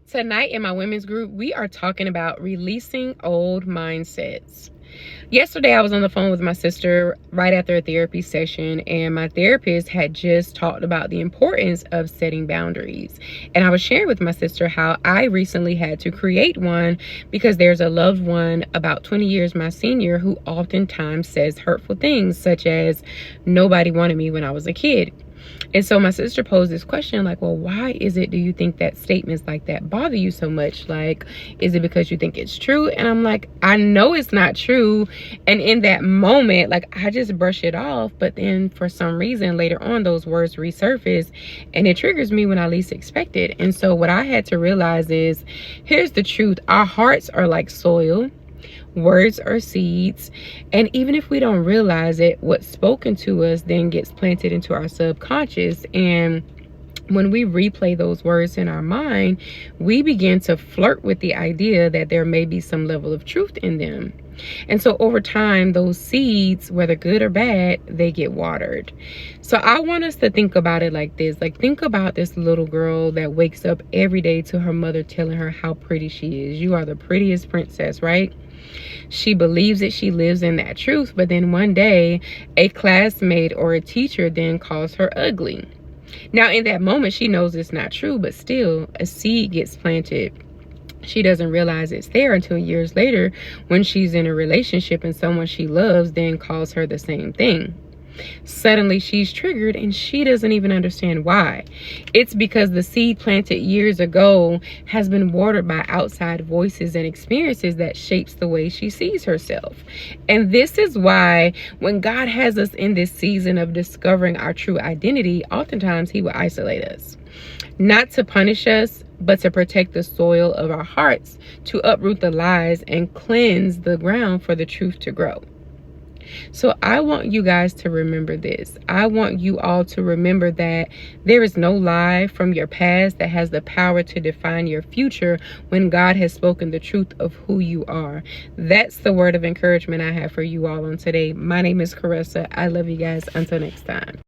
Tonight in my women's group, we are talking about releasing old mindsets. Yesterday, I was on the phone with my sister right after a therapy session, and my therapist had just talked about the importance of setting boundaries. And I was sharing with my sister how I recently had to create one because there's a loved one about 20 years my senior who oftentimes says hurtful things, such as nobody wanted me when I was a kid. And so my sister posed this question, like, well, why do you think that statements like that bother you so much? Like, is it because you think it's true? And I'm like, I know it's not true. And in that moment, like, I just brush it off. But then for some reason, later on, those words resurface and it triggers me when I least expect it. And so what I had to realize is, here's the truth. Our hearts are like soil. Words are seeds, and even if we don't realize it, what's spoken to us then gets planted into our subconscious. And when we replay those words in our mind, we begin to flirt with the idea that there may be some level of truth in them. And so over time, those seeds, whether good or bad, they get watered. So I want us to think about it like this. Like, think about this little girl that wakes up every day to her mother telling her how pretty she is. You are the prettiest princess, right? She believes that she lives in that truth, but then one day a classmate or a teacher then calls her ugly. Now in that moment she knows it's not true, but still a seed gets planted. She doesn't realize it's there until years later when she's in a relationship and someone she loves then calls her the same thing. Suddenly she's triggered and she doesn't even understand why. It's because the seed planted years ago has been watered by outside voices and experiences that shapes the way she sees herself. And this is why when God has us in this season of discovering our true identity, oftentimes he will isolate us. Not to punish us, but to protect the soil of our hearts, to uproot the lies and cleanse the ground for the truth to grow. So I want you guys to remember this. I want you all to remember that there is no lie from your past that has the power to define your future when God has spoken the truth of who you are. That's the word of encouragement I have for you all on today. My name is Caressa. I love you guys. Until next time.